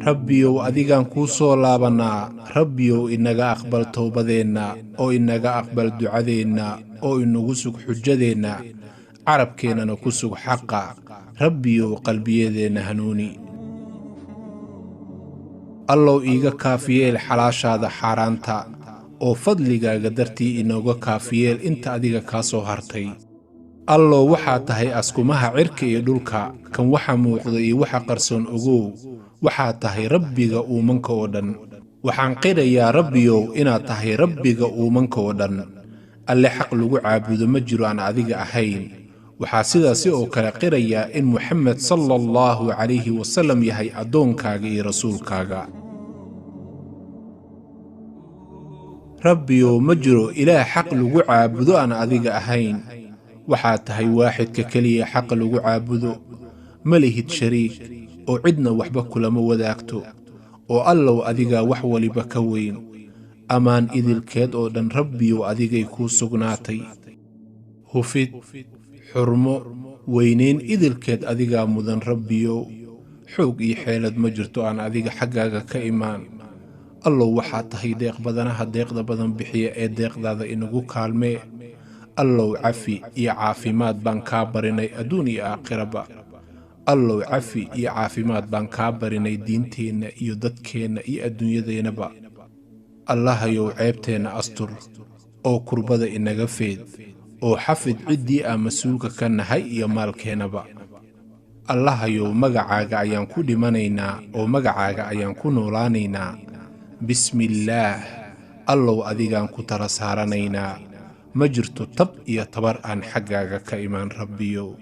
rabbiyow adigaan kuu soo laabanaa rabbiyow inaga aqbal towbadeenna oo inaga aqbal ducadeenna oo inagu sug xujadeenna carabkeennana ku sug xaqa rabbiyow qalbiyadeenna hanuuni allow iiga kaafiyeel xalaashaada xaaraanta oo fadligaaga dartii inooga kaafiyeel inta adiga kaa soo hartay allow waxaa tahay askumaha cirka iyo dhulka kan waxa muuqda iyo waxa qarsoon ogow waxaa tahay rabbiga uumanka oo dhan waxaan qirayaa rabbiyow inaad tahay rabbiga uumanka oo dhan alle xaq lagu caabudo ma jiro aan adiga ahayn waxaa sidaasi oo kale qirayaa in muxamed sala allahu calayhi wasallam yahay addoonkaaga iyo rasuulkaaga rabbiyow ma jiro ilaah xaq lagu caabudo aan adiga ahayn waxaa tahay waaxidka keliya xaq lagu caabudo ma lihid shariik oo cidna waxba kulama wadaagto oo allow adigaa wax waliba ka weyn ammaan idilkeed oo dhan rabbiyow adigay kuu sugnaatay hufid xurmo weynayn idilkeed adigaa mudan rabbiyow xoog iyo xeelad ma jirto aan adiga xaggaaga ka imaan allow waxaa tahay deeq badanaha deeqda badan bixiya ee deeqdaada inagu kaalmee allow cafi iyo caafimaad baan kaa barinay adduun iyo aakhiraba allow cafi iyo caafimaad baan kaa barinay diinteenna iyo dadkeenna iyo adduunyadeennaba allahayow ceebteenna astur oo kurbada inaga feed oo xafid ciddii aan mas-uulka ka nahay iyo maalkeennaba allahayow magacaaga ayaan ku dhimanaynaa oo magacaaga ayaan ku noolaanaynaa bismillaah allow adigaan ku tala saaranaynaa ma jirto tab iyo tabar aan xaggaaga ka imaan rabbiyow